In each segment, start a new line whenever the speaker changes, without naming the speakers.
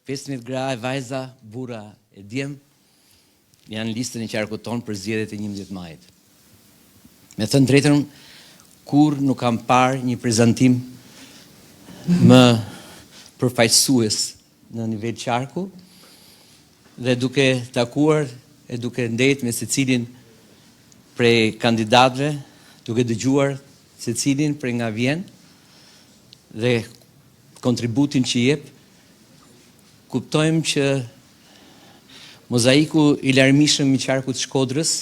15 gra e vajza, burra e djem, janë listën e qarkut tonë për zgjedhjet e 11 majit. Me thënë drejtën, kur nuk kam parë një prezantim më përfaqësues në nivel qarku, dhe duke takuar e duke ndejt me secilin prej kandidatëve, duke dëgjuar secilin prej nga vjen dhe kontributin që jep, kuptojmë që mozaiku i larmishëm i qarkut Shkodrës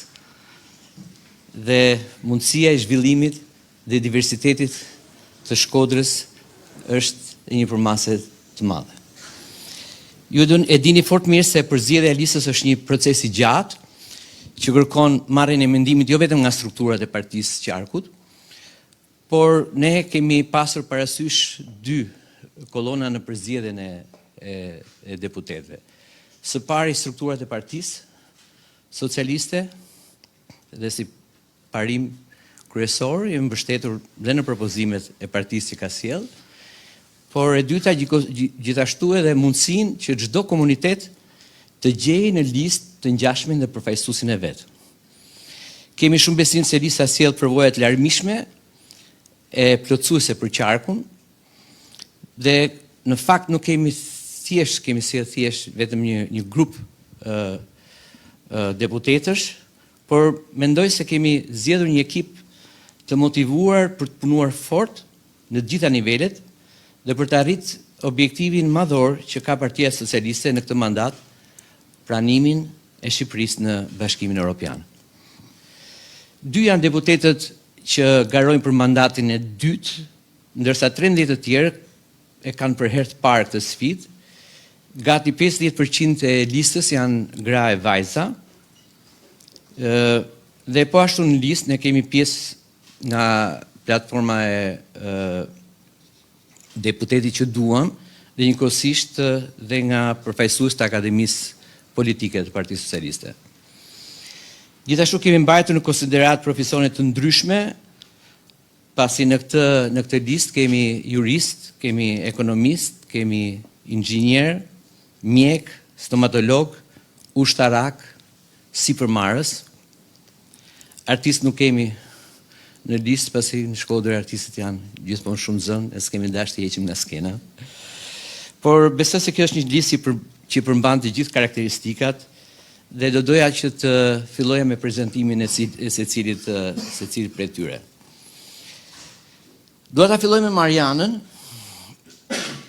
dhe mundësia e zhvillimit dhe diversitetit të Shkodrës është një përmase të madhe. Ju e dini fort mirë se përzgjedhja e listës është një proces i gjatë që kërkon marrjen e mendimit jo vetëm nga strukturat e partisë qarkut, por ne kemi pasur parasysh dy kolona në përzgjedhjen e deputetëve. Së pari strukturat e partisë socialiste dhe si parim kryesor jemi mbështetur dhe në propozimet e partisë që ka sjell, por e dyta gjithashtu edhe mundësinë që çdo komunitet të gjejë në listë të ngjashme dhe përfaqësuesin e vet. Kemi shumë besim se lista sjell përvoja të larmishme e plotësuese për qarkun dhe në fakt nuk kemi thjesht vetëm një grup deputetësh, por mendoj se kemi zgjedhur një ekip të motivuar për të punuar fort në të gjitha nivelet dhe për të arritur objektivin madhor që ka Partia Socialiste në këtë mandat, pranimin e Shqipërisë në Bashkimin Evropian. Dy janë deputetët që garojnë për mandatin e dytë, ndërsa 13 të tjerë e kanë për herë të parë këtë sfidë. Gati 50% e listës janë gra e vajza, dhe po ashtu në listë ne kemi pjesë nga platforma e deputetit që duam dhe njëkohësisht dhe nga përfaqësues të Akademisë Politike të Partisë Socialiste. Gjithashtu kemi mbajtur në konsiderat profesione të ndryshme, pasi në këtë listë kemi jurist, kemi ekonomist, kemi inxhinier, mjek, stomatolog, ushtarak, sipërmarrës. Artist nuk kemi në listë, pasi në Shkodër artistët janë gjithmonë shumë zënë, e s'kemi dashur të heqim nga skena. Por besoj se kjo është një listë që përmban të gjithë karakteristikat dhe do doja që të filloja me prezantimin e secilit prej tyre. Dua ta filloj me Marianën,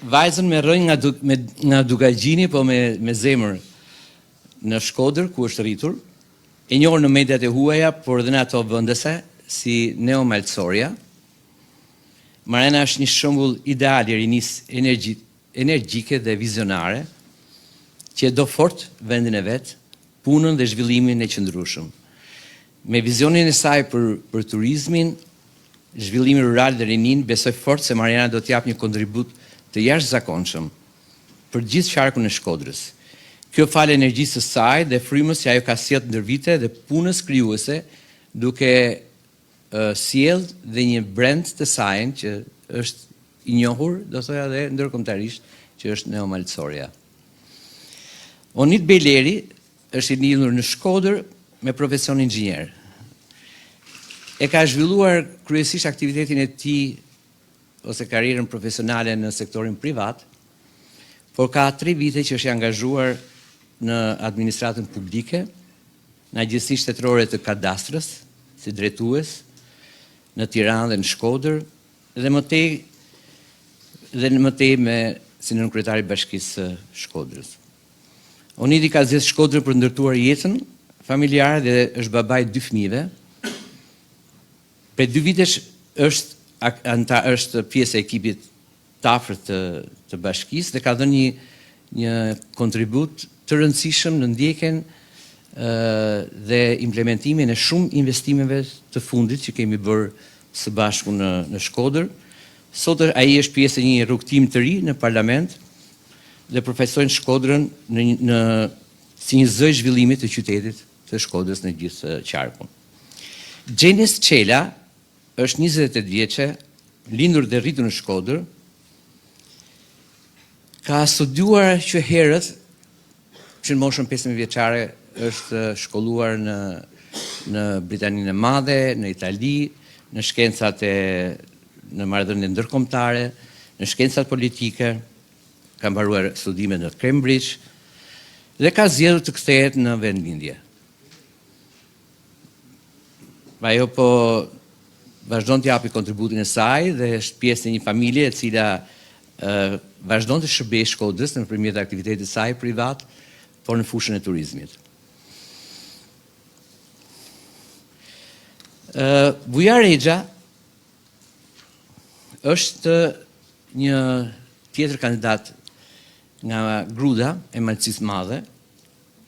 vajzën me rënjë nga Dugagjini, po me zemër në Shkodër, ku është rritur, e njohur në mediat e huaja, por dhe në ato vendese, si Neo Malcoria. Mariana është një shembull ideal i rinisë energjike dhe vizionare, që e do fort vendin e vet, punën dhe zhvillimin e qëndrueshëm. Me vizionin e saj për turizmin, zhvillimin rural dhe rinin, besoj fort se Mariana do t'jap një kontribut të jashtëzakonshëm për gjithë qarkun e Shkodrës. Kjo fal energjisë së saj dhe frymës që ajo ka sjellë ndër vite dhe punës krijuese, duke sjell dhe një brand të saj që është i njohur, do thoya dhe ndërkombëtarisht, që është Neo Malcoria. Onit Bejleri është i lidhur në Shkodër me profesion inxhinier. E ka zhvilluar kryesisht aktivitetin e tij ose karrierën profesionale në sektorin privat, por ka 3 vite që është i angazhuar në administratën publike, në Agjencinë Shtetërore të Kadastrës, si drejtues, në Tiranë dhe në Shkodër, dhe më tej si nënkryetari i Bashkisë së Shkodrës. Onidi ka zgjedhur Shkodrën për ndërtuar jetën familjare dhe është babai 2 fëmijëve. Për 2 vitesh është pjesë e ekipit të afërt të bashkisë dhe ka dhënë një kontribut të rëndësishëm në ndjekjen dhe implementimin e shumë investimeve të fundit që kemi bërë së bashku në Shkodër. Sot ai është pjesë e një rrugtimi të ri në parlament dhe përfaqësojnë Shkodrën si një zë zhvillimit të qytetit të Shkodrës në gjithë qarkun. Gjenis Çela është 28 vjeçe, lindur dhe rritur në Shkodër. Ka studiuar që herët, që në moshën 15 vjeçare është shkolluar në Britaninë e Madhe, në Itali, në shkencat në marrëdhënie ndërkombëtare, në shkencat politike, ka mbaruar studimet në Cambridge dhe ka zgjedhur të kthehet në vendlindje. Ajo po vazhdon të japi kontributin e saj dhe është pjesë e një familje e cila vazhdon të shërbejë Shkodrës nëpërmjet aktivitetit të saj privat, por në fushën e turizmit. Buja Rexha është një tjetër kandidat nga Gruda e Malëcisë Madhe,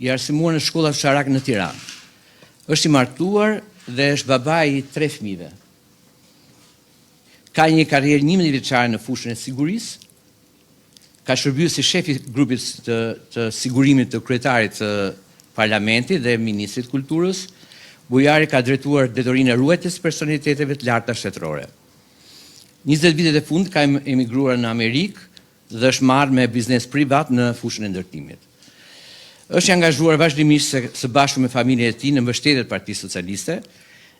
i arsimuar në shkolla fsharake në Tiranë. Është i martuar dhe është babai i 3 fëmijëve. Ka një karrierë 11 vjeçare në fushën e sigurisë, ka shërbyer si shefi i grupit të sigurimit të kryetarit të parlamentit dhe ministrit të kulturës. Bujari ka drejtuar detyrinë e ruajtjes së personaliteteve të larta shtetërore. 20 vitet e fundit ka emigruar në Amerikë dhe është marrë me biznes privat në fushën e ndërtimit. Është i angazhuar vazhdimisht së bashku me familjen e tij në mbështetje të Partisë Socialiste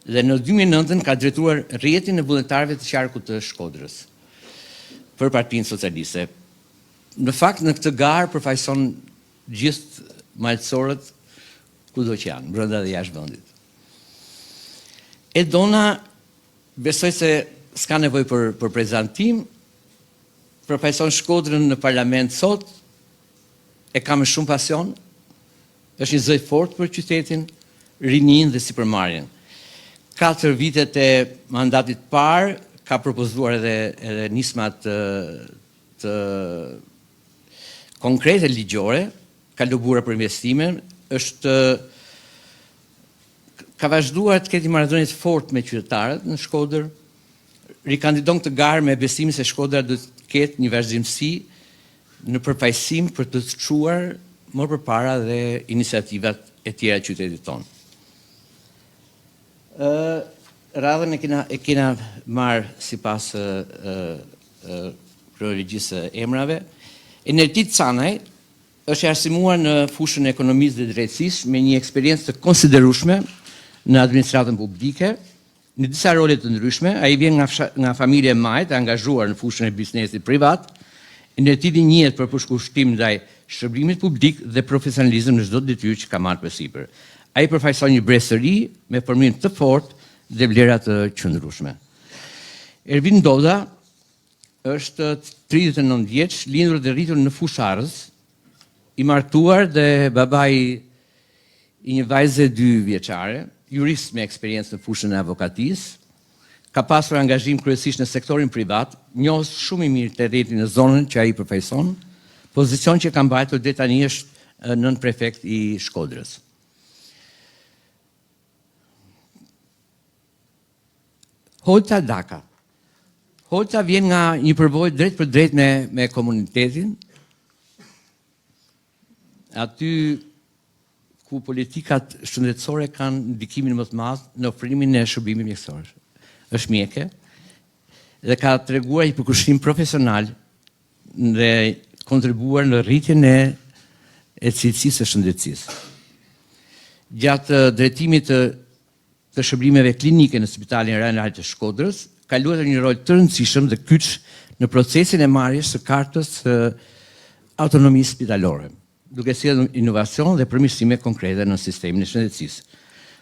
dhe në 2009 ka drejtuar rrjetin e vullnetarëve të qarkut të Shkodrës për Partinë Socialiste. Në fakt, në këtë garë përfaqëson gjithë malësorët kudo që janë, brenda dhe jashtë vendit. Edona, besoj se s'ka nevojë për prezantim, përfaqëson Shkodrën në parlament sot, e ka me shumë pasion, është një zë i fortë për qytetin, rinin dhe sipërmarrjen. 4 vitet e mandatit parë ka propozuar edhe nisma të konkrete ligjore, ka lobuar për investime, ka vazhduar të ketë marrëdhënie të fortë me qytetarët në Shkodër, rikandidon këtë garë me besimin se Shkodra do të ketë një vazhdimsi në përfaqësim për të çuar më përpara dhe iniciativat e tjera të qytetit tonë. Radhën e kena marrë sipas kronologjisë së emrave. Enertit Canaj është i arsimuar në fushën e ekonomisë dhe drejtësisë me një eksperiencë të konsiderueshme në administratën publike, në disa role të ndryshme. Ai vjen nga familje e majtë, angazhuar në fushën e biznesit privat. Enertiti njihet për përshkushtim ndaj shërbimit publik dhe profesionalizëm në çdo detyrë që ka marrë përsipër. Ai përfaqëson një brezëri me formim të fortë dhe vlera të qëndrueshme. Ervin Doda është 39 vjeç, lindur dhe rritur në Fusharës, i martuar dhe babai i një vajze 2 vjeçare, jurist me eksperiencë në fushën e avokatisë, ka pasur angazhim kryesisht në sektorin privat, njohës shumë i mirë terretin në zonën që ai përfaqëson, pozicion që ka mbajtur deri tani është nën prefekt i Shkodrës. Holta Daka. Holta vjen nga një përvojë drejt për drejt me komunitetin, aty ku politikat shëndetësore kanë ndikimin më të madh në ofrimin e shërbimit mjekësor. Është mjeke dhe ka treguar një përkushtim profesional dhe kontribuar në rritjen e cilësisë së shëndetësisë. Gjatë drejtimit të shërbimeve klinike në Spitalin Rajonal të Shkodrës, ka luajtur një rol të rëndësishëm dhe kyç në procesin e marrjes së kartës së autonomisë spitalore, duke sjellur inovacion dhe përmirësime konkrete në sistemin e shëndetësisë.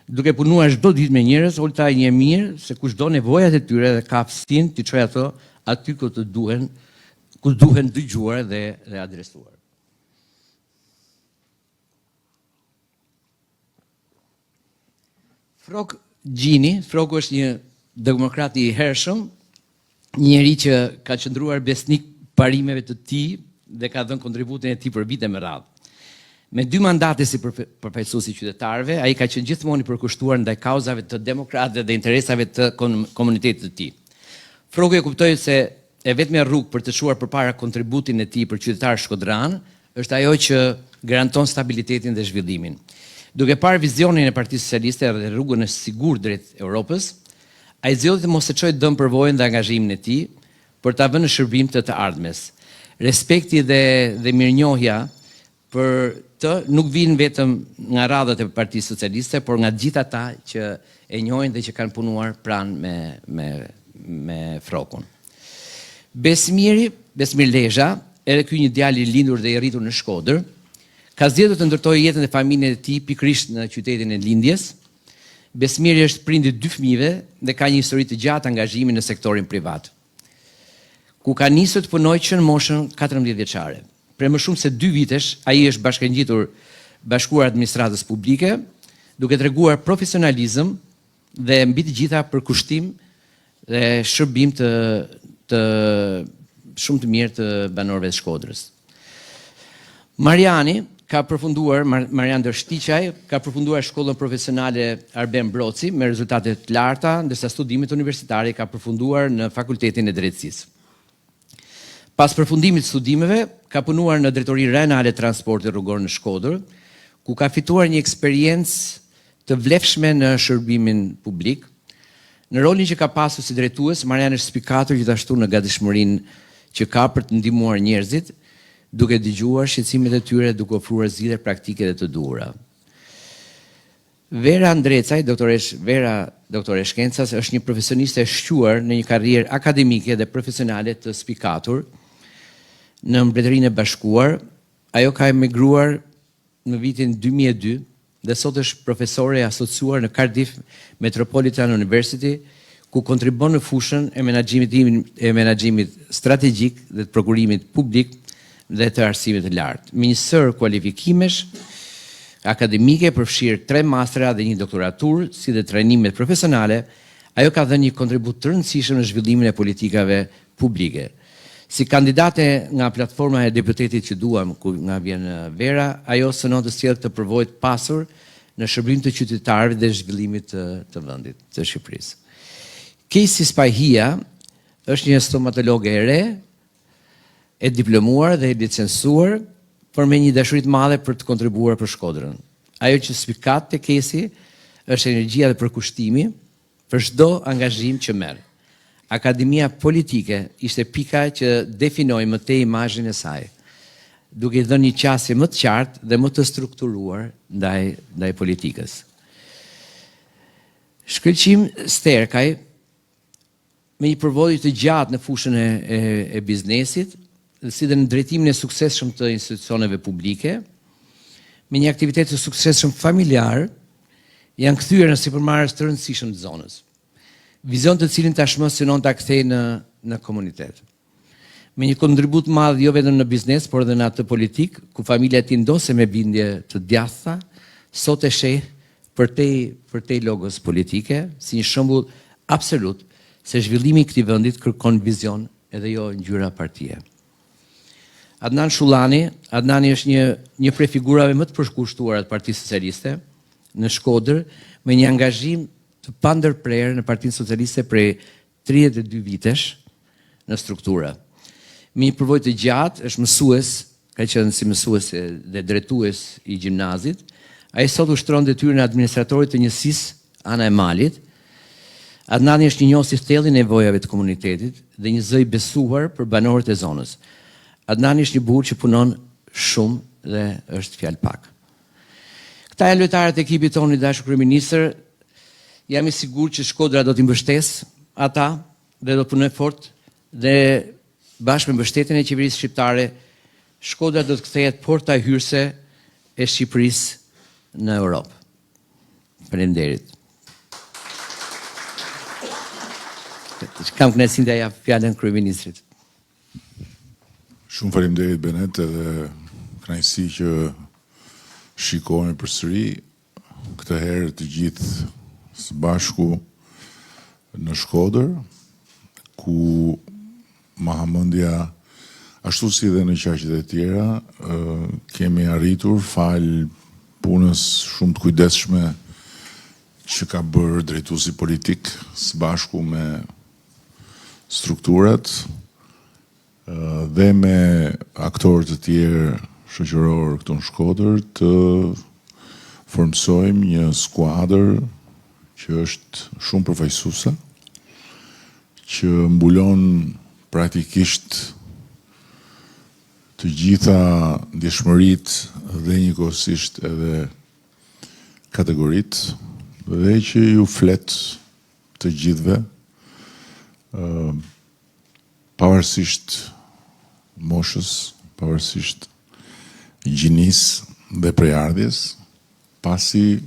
Duke punuar çdo ditë me njerëz, Holta i njeh mirë se kushdo nevojat e tyre dhe ka aftësinë të çojë ato aty ku duhen dëgjuar dhe adresuar. Frog Gjini, Frogu është një demokrat i hershëm, një njeri që ka qëndruar besnik parimeve të tij dhe ka dhënë kontributin e tij për vite me radhë. Me 2 mandate si përfaqësues i qytetarëve, ai ka qenë gjithmonë i përkushtuar ndaj kauzave të demokratëve dhe interesave të komunitetit të tij. Frogu e kuptoi se e vetmja rrugë për të çuar përpara kontributin e tij për qytetarë shkodran është ajo që garanton stabilitetin dhe zhvillimin. Duke parë vizionin e Partisë Socialiste dhe rrugën e sigurt drejt Europës, ai zgjodhi të mos e çojë dëm përvojën dhe angazhimin e tij për ta vënë në shërbim të ardhmes. respekti dhe mirënjohja për të nuk vinë vetëm nga radhët e Partisë Socialiste, por nga gjithë ata që e njohin dhe që kanë punuar pranë me Frokun. Besmir Lezha, edhe ky një djalë i lindur dhe i rritur në Shkodër, ka zgjedhur të ndërtojë jetën e familjes së tij pikërisht në qytetin e lindjes. Besmiri është prindi 2 fëmijëve dhe ka një histori të gjatë angazhimi në sektorin privat, ku ka nisur të punojë që në moshën 14 vjeçare. Për më shumë se 2 vitesh, ai është bashkëngjitur Bashkuar Administratës Publike, duke treguar profesionalizëm dhe mbi të gjitha përkushtim dhe shërbim të shumë të mirë të banorëve të Shkodrës. Marian Dërshtiqaj ka përfunduar shkollën profesionale Arben Broci me rezultate të larta, ndërsa studimet universitare ka përfunduar në Fakultetin e Drejtësisë. Pas përfundimit të studimeve, ka punuar në Drejtori Renale Transportit Rrugor në Shkodër, ku ka fituar një eksperiencë të vlefshme në shërbimin publik. Në rolin që ka pasur si drejtues, Marian është spikatur gjithashtu në gatishmërinë që ka për të ndihmuar njerëzit, duke dëgjuar shqetësimet e tyre, duke ofruar zgjidhje praktike dhe të duhura. Vera Andrecaj, doktore shkencas, është një profesioniste e shquar në një karrierë akademike dhe profesionale të spikatur në Mbretërinë e Bashkuar. Ajo ka emigruar në vitin 2002 dhe sot është profesore e asociuar në Cardiff Metropolitan University, ku kontribon në fushën e menaxhimit strategjik dhe të prokurimit publik dhe të arsimit të lartë. Me një sër kualifikimesh akademike, përfshirë 3 mastera dhe një doktoratur, si dhe trajnimet profesionale, ajo ka dhënë një kontribut të rëndësishëm në zhvillimin e politikave publike. Si kandidate nga platforma e deputetit që duam, ku nga vjen Vera, ajo synon të sjellë të përvojë të pasur në shërbim të qytetarëve dhe zhvillimit të vendit të Shqipërisë. Casey Spahia është një stomatologe e re, e diplomuar dhe e licencuar, por me një dashuri të madhe për të kontribuar për Shkodrën. Ajo që spikat te Casey është energjia dhe përkushtimi për çdo angazhim që merr. Akademia politike ishte pika që definoi më tej imazhin e saj, duke i dhënë një qasje më të qartë dhe më të strukturuar ndaj politikës. Shkëlqim Sterkaj, me një përvojë të gjatë në fushën e biznesit, si dhe në drejtimin e suksesshëm të institucioneve publike, me një aktivitet të suksesshëm familjar, janë kthyer në sipërmarrës të rëndësishëm të zonës. Vizion të cilin tashmë synon ta kthejë në komunitet. Me një kontribut madh jo vetëm në biznes, por edhe në atë politik, ku familja e tij ndose me bindje të djathta, sot e sheh përtej logos politike, si një shembull absolut se zhvillimi i këtij vendit kërkon vizion edhe jo ngjyra partie. Adnan Shullani është një prej figurave më të përkushtuara të Partisë Socialiste në Shkodër, me një angazhim të pandërprerë në Partinë Socialiste prej 32 vitesh në struktura. Me një përvojë të gjatë, është mësues, ka qenë si mësues dhe drejtues i gjimnazit. Ai sot ushtron detyrën e administratorit të njësisë Ana e Malit. Adnani është një njohës i thellë i nevojave të komunitetit dhe një zë i besuar për banorët e zonës. Adnani është një burr që punon shumë dhe është fjalë pak. Këta janë lojtarët e ekipit tonë i dashur kryeministër. Jam i sigurt që Shkodra do t'i mbështesë ata dhe do të punojë fort dhe bashkë me mbështetjen e qeverisë shqiptare, Shkodra do të kthehet porta hyrëse e Shqipërisë në Europë. Faleminderit. Kam kënaqësinë të jap fjalën kryeministrit.
Shumë faleminderit Benet, edhe kënaqësi që shikohemi përsëri këtë herë të gjithë së bashku në Shkodër, ku Mahamendja, ashtu si dhe në qaqet e tjera, kemi arritur fal punës shumë të kujdesshme që ka bërë drejtuesi politik së bashku me strukturat dhe me aktorë të tjerë shoqëror këtu në Shkodër të formsojmë një skuadër që është shumë përfaqësuese, që mbulon praktikisht të gjitha ndjeshmëritë dhe njëkohësisht edhe kategoritë dhe që ju flet të gjithëve, pavarësisht moshës, pavarësisht gjinisë dhe prejardhjes, pasi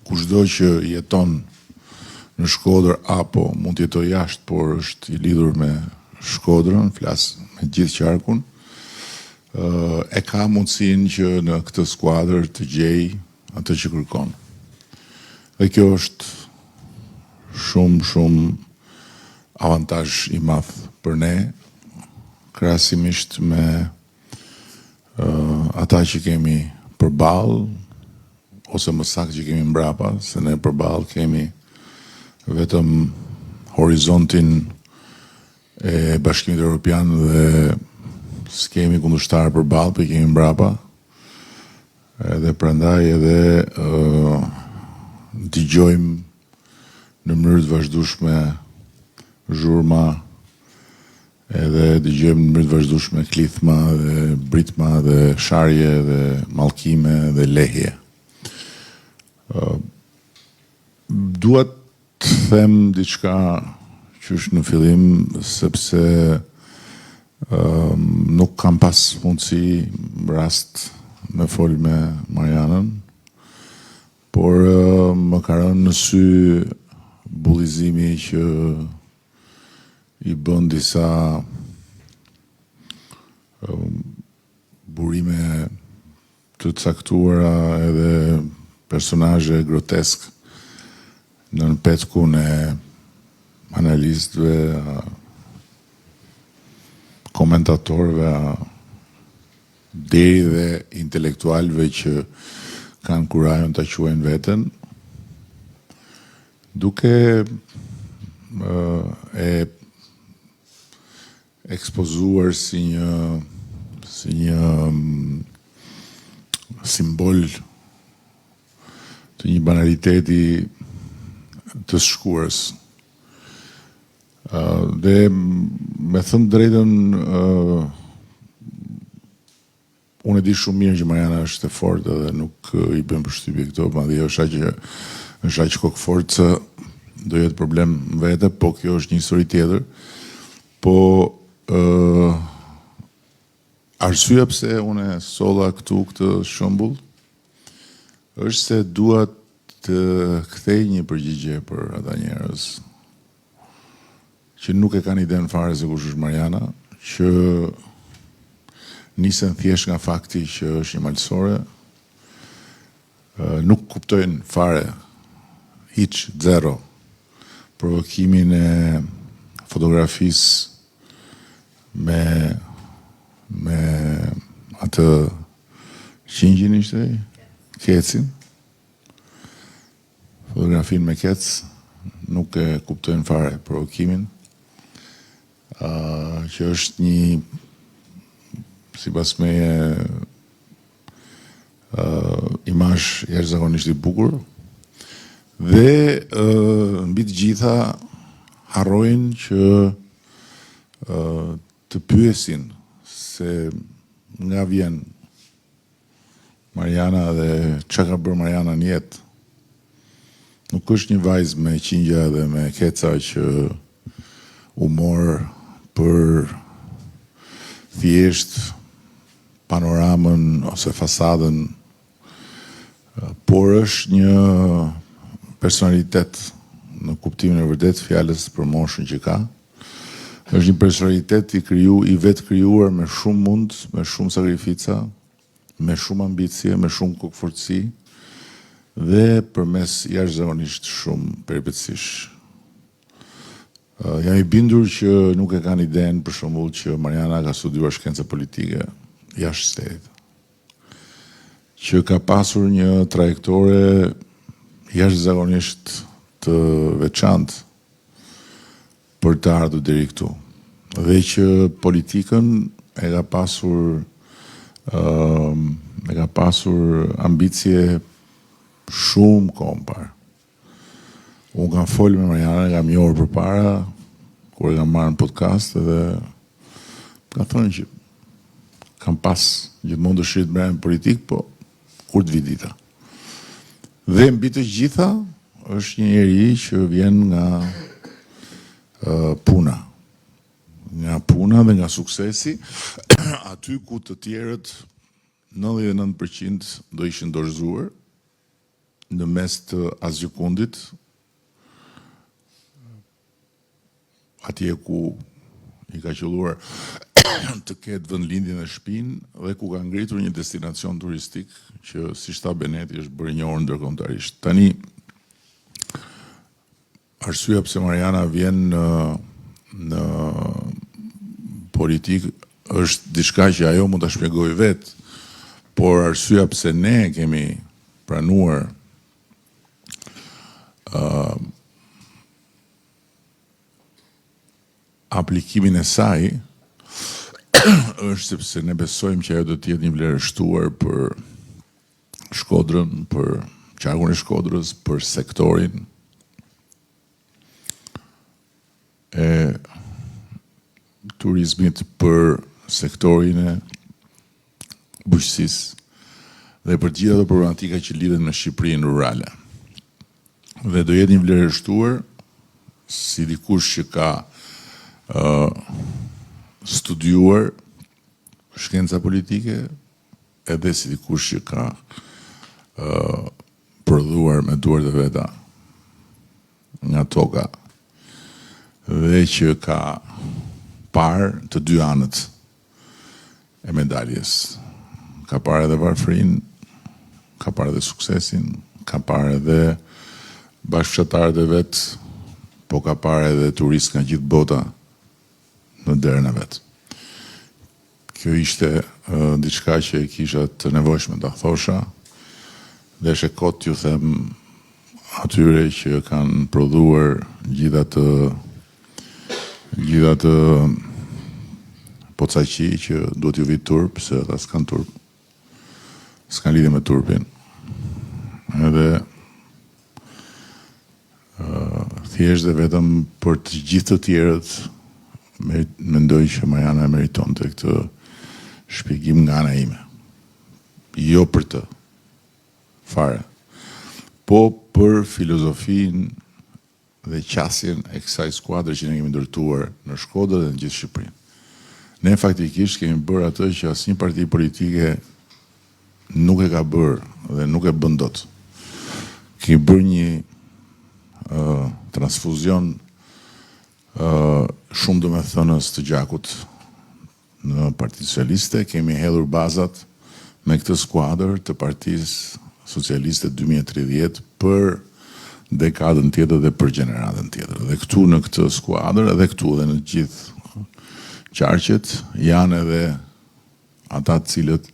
kushdo që jeton në Shkodër apo mund të jetojë jashtë, por është i lidhur me Shkodrën, flas me gjithë qarkun, e ka mundësinë që në këtë skuadër të gjej atë që kërkon. Dhe kjo është shumë avantazh i madh për ne, krahasimisht me ata që kemi përballë, ose më saktë që kemi mbrapa, se ne përballë kemi vetëm horizontin e Bashkimit Evropian dhe s'kemi kundërshtar përballë, por kemi mbrapa. Edhe prandaj edhe dëgjojmë në mënyrë të vazhdueshme zhurma, edhe dëgjojmë në mënyrë të vazhdueshme klithma dhe britma dhe sharje dhe mallkime dhe lehje. Dua të them diçka që është në fillim, sepse nuk kam pas mundësi rast me fol me Marianën, por më ka rënë në sy bullizimi që i bën disa burime të caktuara edhe personazhe grotesk në petkun e analistëve, komentatorëve, deri dhe intelektualëve që kanë kurajën ta quajnë veten, duke e ekspozuar si një simbol të një banaliteti të shkuarës. Dhe me thënë drejtën, unë e di shumë mirë që Mariana është e fortë dhe nuk i bën përshtypje këto, madje është aq kokëfort se do jetë problem vete, po kjo është një histori tjetër. Po arsyeja pse unë solla këtu këtë shembull është se dua të kthej një përgjigje për ata njerëz që nuk e kanë iden fare se kush është Mariana, që nisen thjesht nga fakti që është një malësore, nuk kuptojnë fare, hiç, zero, provokimin e fotografisë me atë qingjin ishte, Kecin, fotografin me Kec, nuk e kuptojnë fare provokimin, që është një, sipas meje, imazh jashtëzakonisht i bukur, dhe mbi të gjitha harrojnë që të pyesin se nga vjen Mariana dhe çka ka bërë Mariana në jetë. Nuk është një vajzë me qingja dhe me keca që u mor për thjesht panoramën ose fasadën, por është një personalitet në kuptimin e vërtet fjalës për moshën që ka. Është një personalitet i vetë krijuar me shumë mund, me shumë sakrifica, me shumë ambicie, me shumë kokëfortësi dhe përmes jashtëzakonisht shumë peripecish. Jam i bindur që nuk e kanë iden për shembull që Mariana ka studiuar shkenca politike jashtë shtetit, që ka pasur një trajektore jashtëzakonisht të veçantë për të ardhur deri këtu, dhe që politikën e ka pasur ambicie shumë kohë më parë. Unë kam folë me Mariana, kam njohur përpara, kur e kam marrë në podcast, edhe ka thënë që kam pas gjithmonë dëshirë të merrem politik, po kur të vi dita. Dhe mbi të gjitha është një njeri që vjen nga puna. Nga puna dhe nga suksesi, aty ku të tjerët 99% do ishin dorëzuar në mes të asgjëkundit, atje ku i ka qelluar të ketë vendlindjen e shtëpinë dhe ku ka ngritur një destinacion turistik që si shta Beneti është bërë njohur ndërkombëtarisht. Tani, arsyeja pse Mariana vjen në politik është diçka që ajo mund ta shpjegojë vetë, por arsyeja pse ne kemi pranuar aplikimin e saj është sepse ne besojmë që ajo do të jetë një vlerështuar për Shkodrën, për qarkun e Shkodrës, për sektorin e turizmit, për sektorin e bujqësisë dhe për gjitha ato problematika që lidhen me Shqipërinë rurale. Dhe do jetë një vlerështuar si dikush që ka studiuar shkenca politike, edhe si dikush që ka prodhuar me duart e veta nga toka dhe që ka parë të dy anët e medaljes. Ka parë edhe varfërinë, ka parë edhe suksesin, ka parë edhe bashkëfshatarët e vet, po ka parë edhe turistë nga gjithë bota në derën e vet. Kjo ishte diçka që e kisha të nevojshme ta thosha, dhe është e kot t'ju them atyre që kanë prodhuar gjitha të pocaqi që duhet ju vitë turp, se ata s'kan turp, s'kan lidhje me turpin. Edhe thjesht dhe vetëm për të gjithë të tjerët mendoj që Mariana e meriton të këtë shpjegim nga ana ime. Jo për të fare, po për filozofinë dhe qasjen e kësaj skuadre që ne kemi ndërtuar në Shkodër dhe në gjithë Shqipërinë. Ne faktikisht kemi bërë atë që asnjë parti politike nuk e ka bërë dhe nuk e bën dot. Kemi bërë një transfuzion shumë domethënës të gjakut në Partitë Socialiste, kemi hedhur bazat me këtë skuadër të Partisë Socialiste 2030 për dekadën tjetër dhe për gjeneratën tjetër. Dhe këtu në këtë skuadër, edhe këtu dhe në gjithë qarqet, janë edhe ata të cilët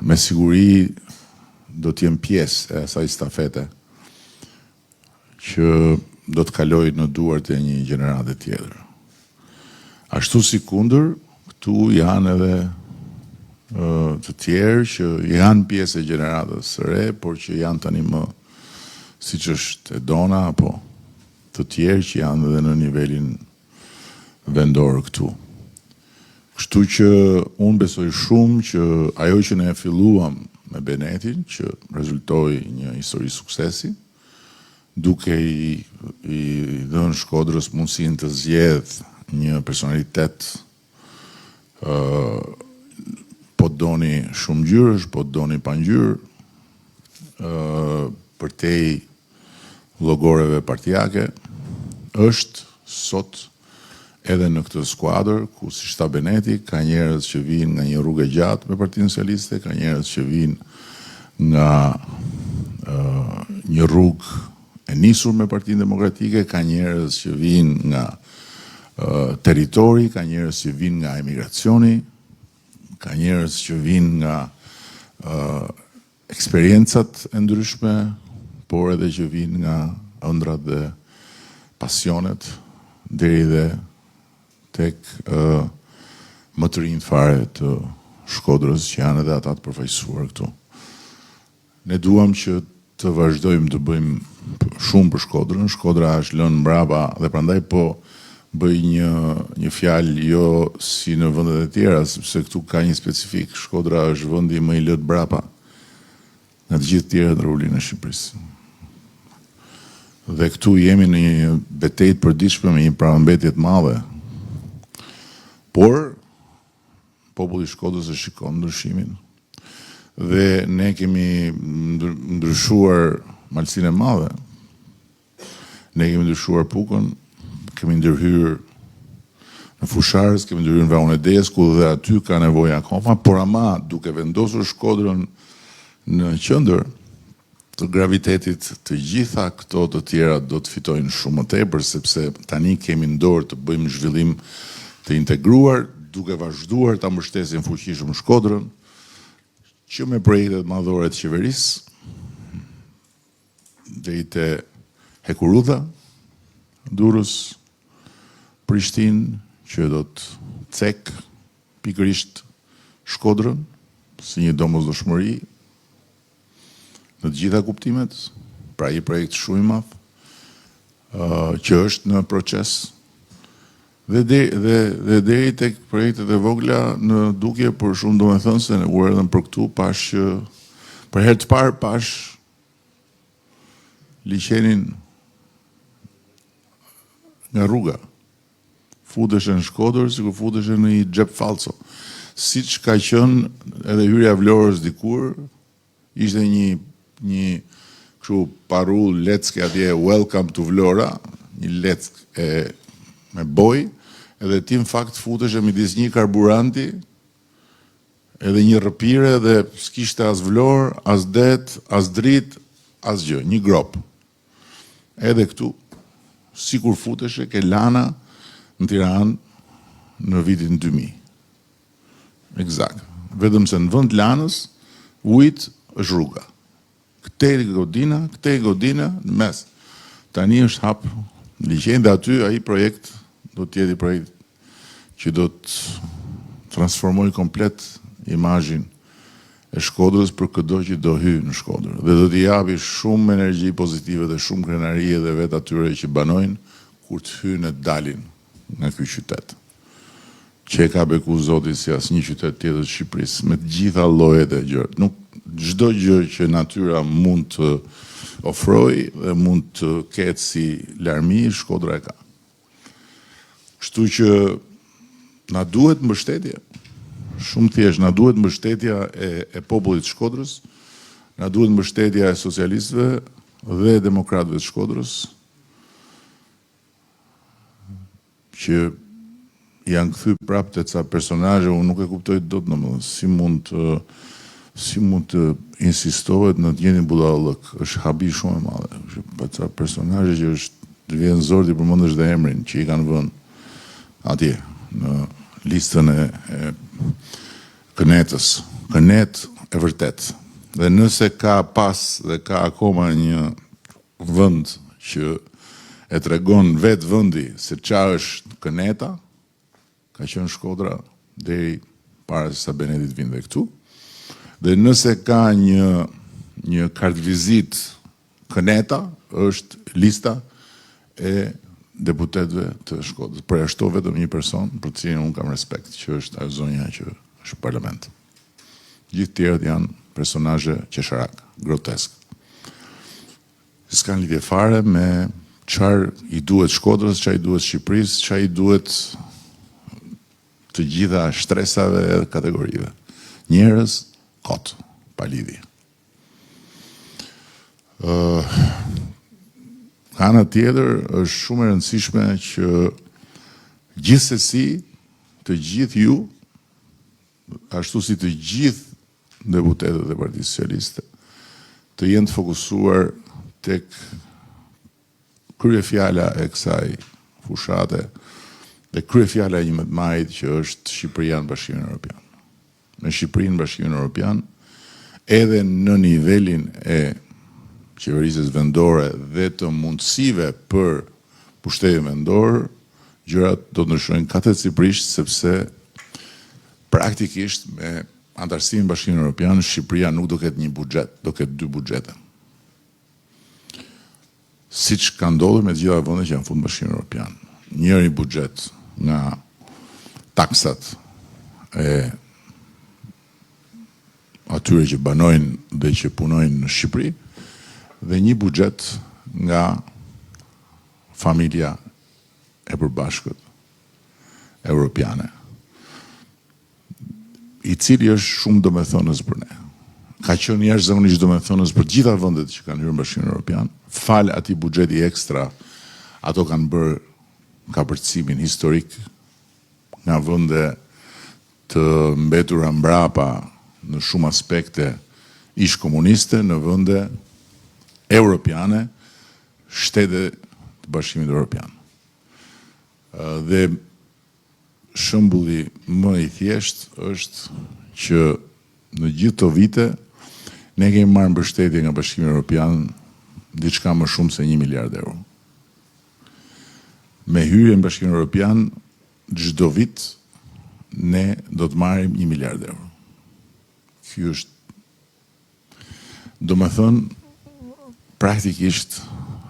me siguri do t'jem pjesë e asaj stafete që do të kaloj në duart e një gjenerate tjetër. Ashtu si kundër, këtu janë edhe të tjerë që janë pjesë e gjeneratës së re, por që janë tani më siç është e Dona, apo të tjerë që janë edhe në nivelin vendor këtu. Kështu që unë besoj shumë që ajo që ne filluam me Benetin, që rezultoi një histori suksesi, duke i dhënë Shkodrës mundësinë të zgjedh një personalitet po doni shumë ngjyrësh, po doni pa ngjyrë, përtej llogoreve partijake, është sot edhe në këtë skuadër, ku si shta Beneti, ka njerëz që vinë nga një rrugë e gjatë me Partinë Socialiste, ka njerëz që vinë nga një rrugë e nisur me Partinë Demokratike, ka njerëz që vinë nga territori, ka njerëz që vinë nga emigracioni, ka njerëz që vinë nga eksperiencat e ndryshme, por edhe që vinë nga ëndrat dhe pasionet, deri dhe tek më të rinjt fare të Shkodrës, që janë edhe ata të përfaqësuar këtu. Ne duam që të vazhdojmë të bëjmë shumë për Shkodrën. Shkodra është lënë mbrapa dhe prandaj po bëj një fjalë jo si në vendet e tjera, sepse këtu ka një specifik. Shkodra është vendi më i lehtë brapa nga të gjithë tjerët në rulin e Shqipërisë. Dhe këtu jemi në një betejë të përditshme me një parambetje të madhe. Por populli i Shkodrës e shikon ndryshimin. Dhe ne kemi ndryshuar malsinë e madhe. Ne kemi ndryshuar Pukën, kemi ndërhyrë në Fusharës, kemi ndërhyrë në Vraun e Desku dhe aty ka nevojë akoma, por ama duke vendosur Shkodrën në qendër të gravitetit, të gjitha këto të tjera do të fitojnë shumë më tepër, sepse tani kemi në dorë të bëjmë zhvillim të integruar, duke vazhduar ta mbështesim fuqishëm Shkodrën, që me projektet madhore të qeverisë, deri te Hekurudha, Durrës, Prishtinë, që do të cek pikërisht Shkodrën si një domosdoshmëri në të gjitha kuptimet, pra një projekt shumë i madh, që është në proces. Dhe deri tek projektet e vogla në dukje, por shumë domethënëse ne u erdhëm për këtu, pash që për herë të parë pash liçenin nga rruga. Futeshe në Shkodër, sikur futeshe në një xhep falso. Siç ka qenë edhe hyrja e Vlorës dikur, ishte një kështu parull leckë atje, welcome to Vlora, një leckë me boj, edhe ti në fakt futeshe midis një karburanti, edhe një rrëpire, dhe s'kishte as Vlorë, as det, as dritë, as gjë, një grop. Edhe këtu, sikur futeshe ke Lana në Tiranë në vitin 2000. Eksakt. Vetëm se në vend Lanës, ujit është rruga. Këtej godina në mes. Tani është hap liçen dhe aty ai projekt do të jetë projekt që do të transformoj komplet imazhin e Shkodrës për çdo që do hyjë në Shkodër. Dhe do t'i japi shumë energji pozitive dhe shumë krenari edhe vetë atyre që banojnë kur të hyjnë e dalin nga ky qytet. Që e ka beku Zoti si asnjë qytet tjetër të Shqipërisë, me të gjitha llojet e gjërat. Nuk çdo gjë që natyra mund të ofrojë dhe mund të ketë si larmi, Shkodra e ka. Kështu që na duhet mbështetje. Shumë thjesht, na duhet mbështetja e popullit të Shkodrës, na duhet mbështetja e socialistëve dhe demokratëve të Shkodrës, që janë kthy prapë te ca personazhe, unë nuk e kuptoj dot domosdoshmë si mund të insistohet në të njëjtin budallëk, është habi shumë e madhe. Pa ca personazhe që të vjen zor ti përmendesh dhe emrin që i kanë vënë atje në listën e Kënetës. Kënet e vërtet. Dhe nëse ka pas dhe ka akoma një vend që e tregon vetë vendi se çfarë është Këneta, ka qenë Shkodra deri para se sa Benedit vinte këtu. Dhe nëse ka një kartë vizit Këneta, është lista e deputetëve të Shkodrës. Përjashto vetëm një person për të cilin unë kam respekt, që është ajo zonja që është parlament. Gjithë tjerët janë personazhe qesharak, grotesk. S'kan lidhje fare me çfarë i duhet Shkodrës, çfarë i duhet Shqipërisë, çfarë i duhet të gjitha shtresave e kategorive. Njerëz kot, pa lidhje. Ana tjetër është shumë e rëndësishme që gjithsesi të gjithë ju, ashtu si të gjithë deputetët e Partisë Socialiste, të jenë të fokusuar tek kryefjala e kësaj fushate dhe kryefjala e një më të madhit që është Shqipëria në Bashkimin Evropian. Në Shqipërinë në Bashkimin Evropian, edhe në nivelin e qeverisës vendore dhe të mundësive për pushtetin vendor, gjërat do të ndryshojnë katërcipërisht, sepse praktikisht me antarësinë në Bashkimin Evropian, Shqipëria nuk do ketë një buxhet, do ketë 2 buxhete. Siç ka ndodhur me të gjitha vendet që janë fund në Bashkimin Evropian. njëri buxhet nga taksat e atyre që banojnë dhe që punojnë në Shqipëri, dhe një buxhet nga familja e përbashkët evropiane, i cili është shumë domethënës për ne. Ka qenë jashtëzakonisht domethënës për gjitha vendet që kanë hyrë në Bashkimin Evropian. Fal atij buxheti ekstra, ato kanë bërë kapërcimin historik nga vende të mbetura mbrapa në shumë aspekte ish komuniste në vende evropiane, shtete të Bashkimit Evropian. Dhe shembulli më i thjeshtë është që në gjithë këto vite ne kemi marrë mbështetje nga Bashkimi Evropian diçka më shumë se 1 miliard euro. Me hyrjen në Bashkimin Evropian, çdo vit ne do të marrim 1 miliard euro. Ky është, domethënë, praktikisht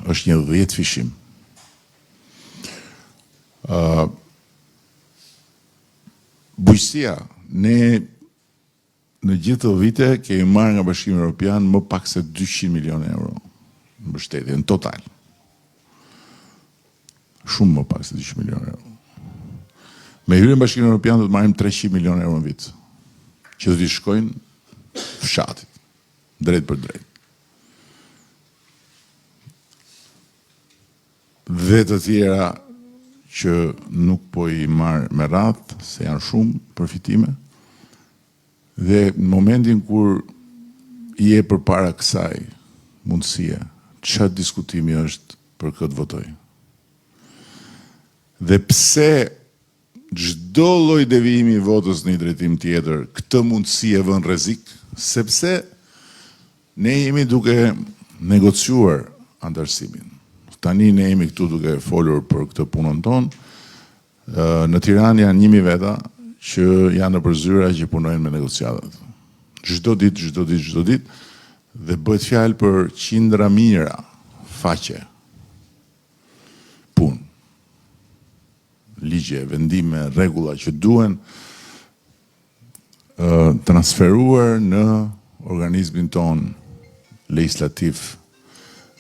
është një 10 fishim. Bujqësia, ne në gjithë të vite kemi marrë nga Bashkimi Evropian më pak se 200 milion euro në mbështetje në total. Shumë më pak se 200 milion euro. Me hyrjen në Bashkimin Evropian do të marrim 300 milion euro në vit, që do t'i shkojnë fshatit, drejt për drejt. Dhe të tjera që nuk po i marr me radhë, se janë shumë përfitime, dhe në momentin kur i e përpara kësaj mundësie, çfarë diskutimi është për këtë votoj? Dhe pse çdo lloj devijimi i votës në një drejtim tjetër, këtë mundësi e vën rrezik, sepse ne jemi duke negociuar antarësimin. Tani ne jemi këtu duke folur për këtë punën tonë. Në Tiranë janë 1000 veta që janë në përzyra që punojnë me negociatat. Çdo ditë, dhe bëhet fjalë për qindra mijëra faqe punë. Ligje, vendime, rregulla që duhen transferuar në organizmin ton legislativ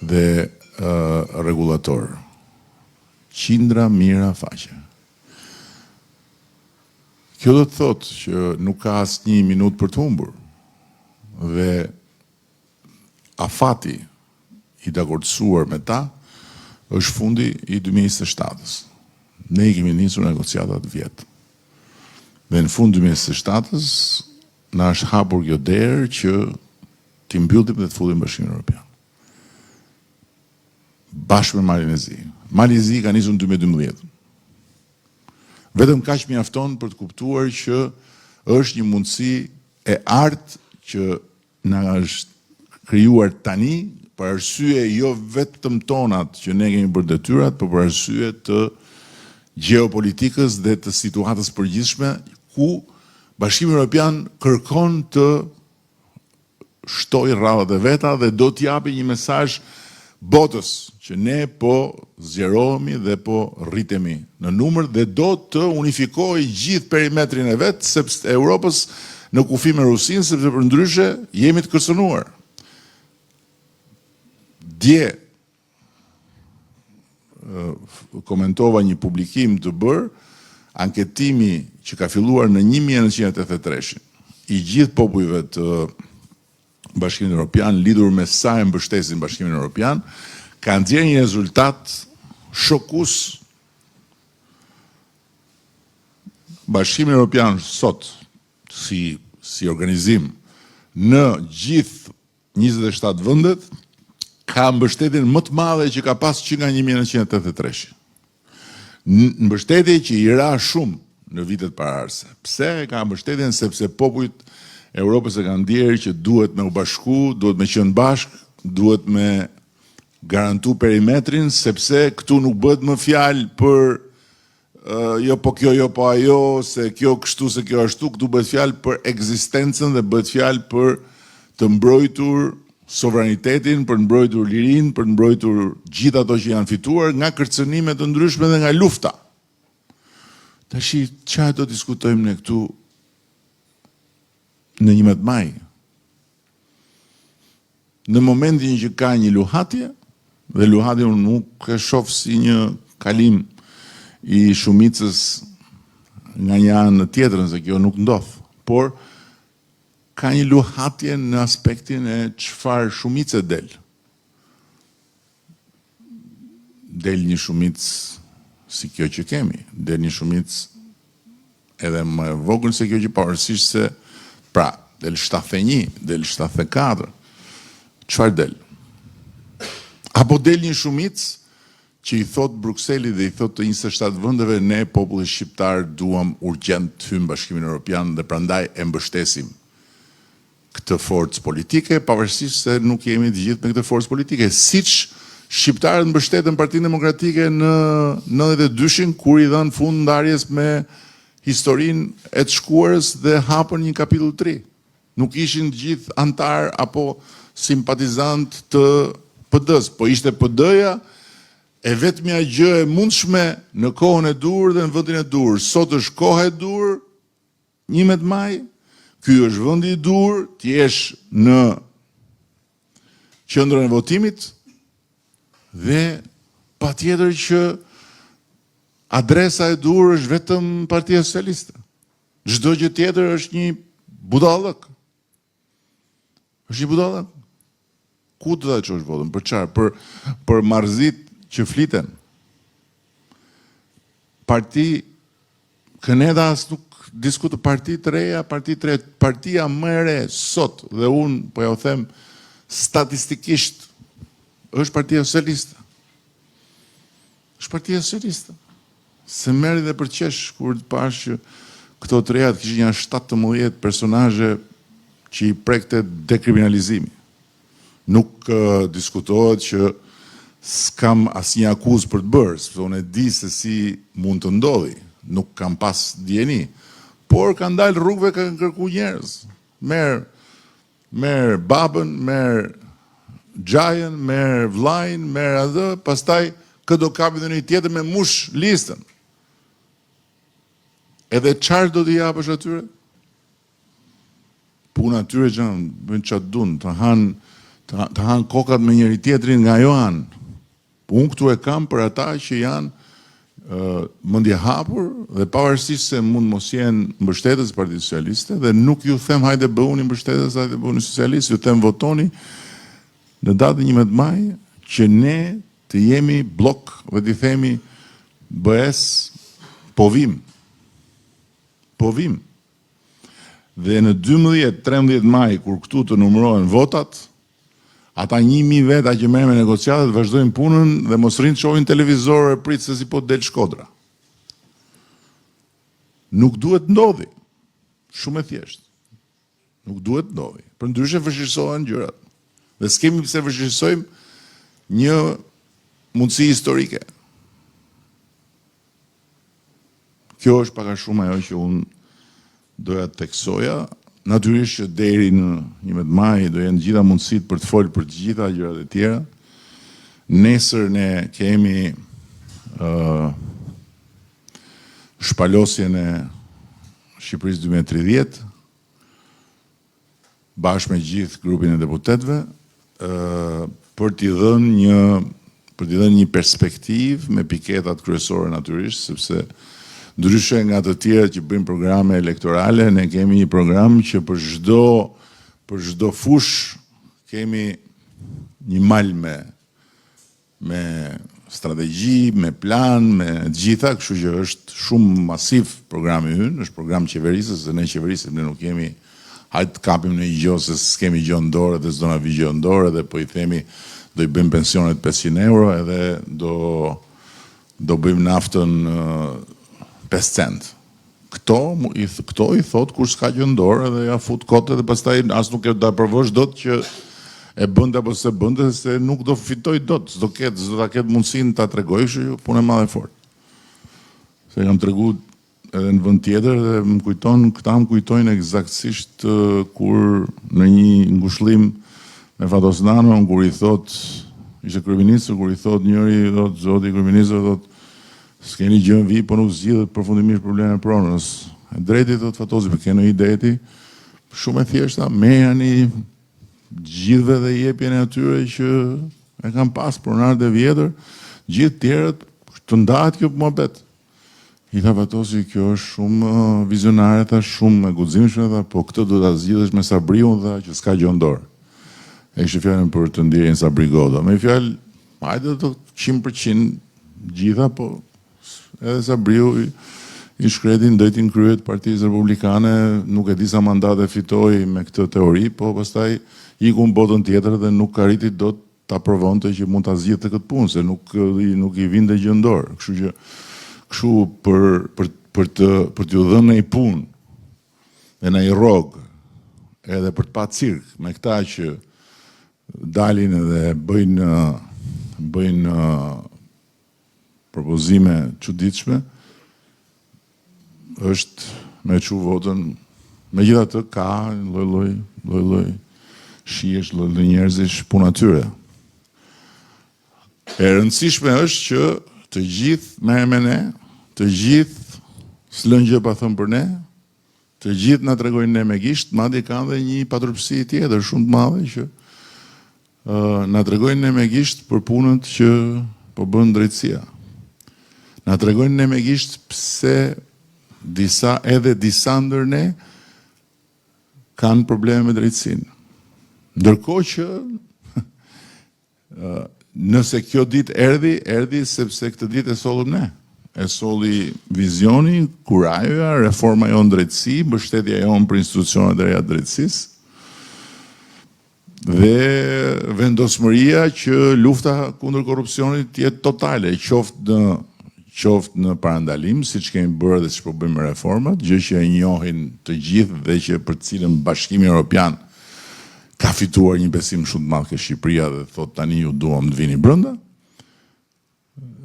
dhe rregullator. Qindra mijëra faqe. Kjo do të thotë që nuk ka asnjë minutë për të humbur. Dhe afati i dakordsuar me ta është fundi i 2027-s. Ne i kemi nisur negociatat vjet. Dhe në fund 2027-s na është hapur kjo derë që t'i mbyllim dhe të fullim Bashkimin Evropian. Bashkë me Malin e Zi. Mali i Zi ka nisur në 2012. Vetëm kaq mjafton për të kuptuar që është një mundësi e artë që na është krijuar tani për arsye jo vetëm tonat që ne kemi bërë detyrat, por për arsye të gjeopolitikës dhe të situatës përgjithshme ku Bashkimi Evropian kërkon të shtojë rradhat e veta dhe do t'japi një mesazh botës që ne po zgjerohemi dhe po rritemi në numër dhe do të unifikojë gjithë perimetrin e vet, sepse Europës në kufi me Rusinë, sepse përndryshe jemi të kërcënuar. Dje komentova një publikim të bërë, anketimi që ka filluar në 1983 i gjithë popujve të Bashkimit Evropian lidhur me sa e mbështesin Bashkimin Evropian, ka nxjerrë një rezultat shokues. Bashkimi Evropian sot si organizim në gjithë 27 vendet ka mbështetjen më të madhe që ka pas që nga 1983. Mbështetje që i ra shumë në vitet paraardhëse. Pse ka mbështetjen? Sepse popujt Europës e kanë ndjerë që duhet me u bashku, duhet me qenë bashk, duhet me garantu perimetrin, sepse këtu nuk bëhet më fjalë për jo po kjo, jo po ajo, se kjo kështu, se kjo ashtu, këtu bëhet fjalë për ekzistencën dhe bëhet fjalë për të mbrojtur sovranitetin, për të mbrojtur lirinë, për të mbrojtur gjithë ato që janë fituar nga kërcënime të ndryshme dhe nga lufta. Tashi, çfarë do diskutojmë ne këtu në 11 maj? Në momentin që ka një luhatje, dhe luhatje unë nuk e shoh si një kalim i shumicës nga një anë tjetrën, se kjo nuk ndodh, por ka një luhatje në aspektin e çfarë shumice del. Del një shumicë si kjo që kemi, del një shumicë edhe më vogël se kjo që pavarësisht se, pra, del 71, del 74, çfarë del? Apo del një shumicë që i thot Brukseli dhe i thot të 27 vendeve, ne populli shqiptar duam urgjent të hyjmë Bashkimin Evropian dhe prandaj e mbështesim këtë forcë politike, pavarësisht se nuk jemi të gjithë me këtë forcë politike. Siç shqiptarët mbështetën Partinë Demokratike në 92-shin, kur i dhanë fund ndarjes me historinë e të shkuarës dhe hapën një kapitull 3. Nuk ishin të gjithë antar apo simpatizant të PD-s, po ishte PD-ja e vetmja gjë e mundshme në kohën e dur dhe në vendin e dur. Sot është koha e dur, 11 maj, ky është vendi i dur, ti jesh në qendrën e votimit dhe patjetër që adresa e dur është vetëm Partia Socialiste. Çdo gjë tjetër është një budallëk. Është një budallëk. Ku do ta çosh votën? Për çfarë? Për marrëzit që fliten. Parti Këneda as nuk diskuto, parti të reja, partia më e re sot, dhe unë po ja u them statistikisht, është Partia Socialiste. Është Partia Socialiste. Se merri dhe për qesh kur të pash që këto të reja kishin janë 17 personazhe që i prekte dekriminalizimi. Nuk diskutohet që s'kam asnjë akuzë për të bërë, sepse unë e di se si mund të ndodhi. Nuk kam pas dieni, por kanë dalë rrugëve, kanë kërku njerëz. Merr babën, merr xhajën, merr vllajën, merr atë, pastaj këdo kapi dhe një tjetër me mush listën. Edhe çfarë do t'i japësh atyre? Puna atyre që bën çfarë duan, të han kokat me njëri tjetrin nga jo anë. Unë këtu e kam për ata që janë mendje hapur dhe pavarësisht se mund mos jenë mbështetës Partisë Socialiste, dhe nuk ju them hajde bëuni mbështetës, hajde bëuni socialistë, ju them votoni në datën 11 maj që ne të jemi blok dhe t'i themi BE-s po vim. Dhe në 12-13 maj kur këtu të numërohen votat, ata 1000 veta që merren me negociatat vazhdojnë punën dhe mos rrinë të shohin televizor e prit se si po del Shkodra. Nuk duhet ndodhi. Shumë e thjeshtë. Nuk duhet ndodhi. Përndryshe vështirësohen gjërat. Dhe s'kemi pse vështirësojmë një mundësi historike. Kjo është pak a shumë ajo që unë doja të teksoja. Natyrisht që deri në 11 maj do jenë gjitha mundësit për të folë për gjitha gjërat e tjera. Nesër ne kemi shpalosjen e Shqipërisë 2030, bashkë me gjithë grupin e deputetëve, për t'i dhënë një perspektivë me piketat kryesore natyrisht, sepse ndryshe nga të tjerë që bëjmë programe elektorale, ne kemi një program që për çdo fush kemi një mal me strategji, me plan, me gjitha, kështu që është shumë masiv programi ynë, është program qeverisës, dhe ne qeverisim ne nuk kemi hajtë të kapim në një gjohë se s'kemi gjohë në dorë dhe s'do na vi gjohë në dorë, dhe po i themi do i bëjmë pensionet 500 euro edhe do bëjmë naftën 5 cent. Këto i thot kur s'ka gjë në dorë dhe ja fut kote dhe pastaj as nuk e da provosh dot që e bënde apo se bënde, se nuk do fitoj dot, s'do ta ketë mundësinë ta tregoj, kështu punë e madhe fort. Se kam tregu edhe në vend tjetër dhe më kujtojnë eksaktësisht kur në një ngushëllim me Fatosnanon, kur i thot, ishte kryeministër, kur i thot njëri, thot, zoti kryeministër, thot, s'keni gjën vi, po nuk zgjidhet përfundimisht probleme pronës. E drejti, thot Fatosi, për keni ideti, shumë e thjeshta, merrni gjithve dhe jepjen e atyre që e kam pas pronarët e vjetër, gjithë tjerët, të ndahet kjo muhabet. I tha Fatosi, kjo është shumë vizionare, tha, shumë e guximshme, tha, po këtë do ta zgjidhësh me Sabriun, tha, që s'ka gjë ndorë. E kishte fjalën për të ndjerën Sabri Goda. Me fjalë, hajde të 100% gjitha, po edhe Sabriu i shkreti ndëjtin kryet Partisë Republikane, nuk e di sa mandate fitoi me këtë teori, po pastaj iku në botën tjetër dhe nuk arriti dot ta provonte që mund ta zgjidhte këtë punë, se nuk i vinte gjë në dorë. Kështu që për t'ju dhënë një punë dhe në i rogë, edhe për të pa cirk, me këta që dalin edhe bëjnë propozime çuditshme, është me çu votën, megjithatë ka lloj shihesh, lloj njerëzish puna tyre. E rëndësishme është që të gjithë merren me ne, të gjithë s'lën gjë pa thënë për ne, të gjithë na tregojnë ne me gisht, madje kanë dhe një paturpsi tjetër shumë të madhe që na tregojnë ne me gisht për punët që po bën drejtësia. Na tregojnë ne me gisht pse disa ndër ne kanë probleme me drejtësinë. Ndërkohë që nëse kjo ditë erdhi sepse këtë ditë e sollëm ne. E solli vizioni, kurajoja, reforma jonë drejtësi, mbështetja jonë për institucionet e reja drejtësisë, dhe vendosmëria që lufta kundër korrupsionit jetë totale, qoftë në parandalim, siç kemi bërë dhe ç'po bëjmë me reformat, gjë që e njohin të gjithë dhe që për cilën Bashkimi Evropian ka fituar një besim shumë të madh ke Shqipëria dhe thot tani ju duam të vini brenda,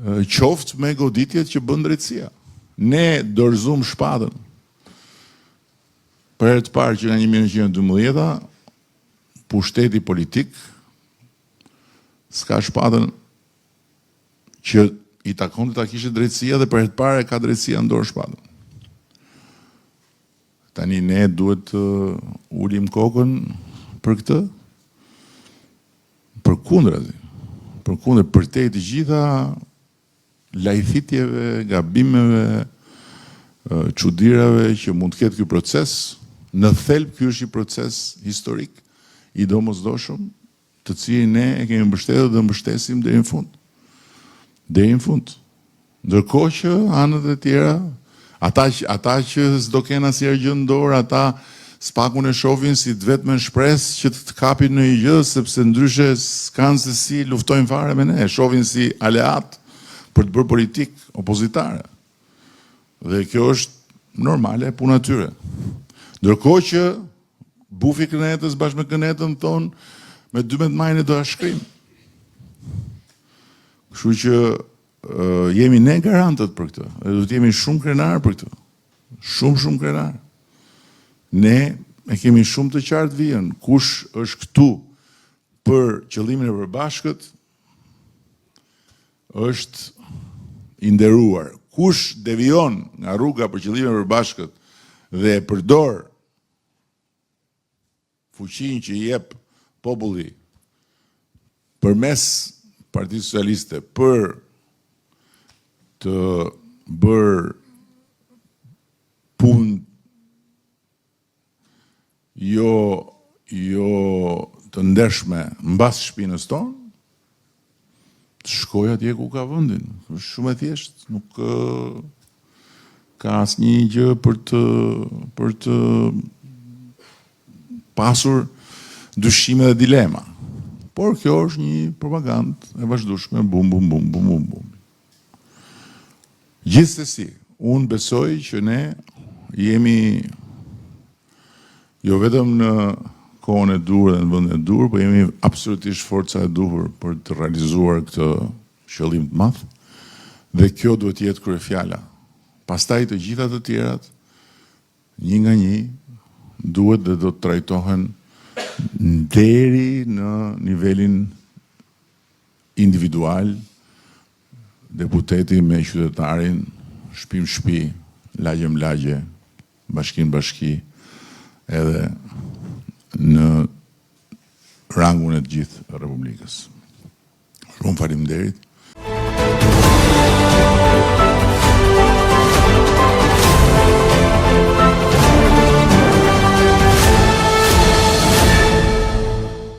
qoftë me goditjet që bën drejtësia. Ne dorëzum shpatën. Për herë të parë që nga 1912-a, pushteti politik s'ka shpatën që i takon të ta kishte drejtësia dhe për herë të parë ka drejtësia në dorë shpatën. Tani ne duhet të ulim kokën për këtë, për te të gjitha lajthitjeve, gabimeve, çudirave që mund të ketë ky proces, në thelb ky është një proces historik i domosdoshëm, të cilin ne e kemi mbështetur dhe mbështesim deri në fund. Deri në fund. Ndërkohë që anët e tjera, ata që s'do kenë asnjëherë gjë në dorë, ata s'pakun e shohin si të vetmen shpresë që të kapin në një gjë, sepse ndryshe s'kanë se si luftojnë fare me ne, e shohin si aleat për të bërë politik opozitare. Dhe kjo është normale puna tyre. Ndërkohë që bufi kënetës bashkë me kënetën thonë me 12 majnë do ta shkrim. Kështu që jemi ne garantët për këtë. Dhe do të jemi shumë krenar për këtë. Shumë krenar. Ne e kemi shumë të qartë vijën. Kush është këtu për qëllimin e përbashkët është i nderuar. Kush devion nga rruga për qëllimin e përbashkët dhe e përdor fuqinë që i jep populli përmes Partisë Socialiste për të bërë punë jo të ndershme mbas shpinës tonë, të shkoj atje ku ka vendin. Është shumë e thjeshtë, nuk ka asnjë gjë për të pasur dyshime dhe dilema. Por kjo është një propagandë e vazhdueshme, bum. Gjithsesi, unë besoj që ne jemi jo vetëm në kohën e dur dhe në vendin e dur, por jemi absolutisht forca e duhur për të realizuar këtë qëllim të madh, dhe kjo duhet të jetë kryefjala. Pastaj të gjitha të tjerat, një nga një, duhet dhe do të trajtohen deri në nivelin individual, deputeti me qytetarin, shtëpi në shtëpi, lagje më lagje, bashki në bashki, edhe në rangun e të gjithë Republikës. Shumë faleminderit.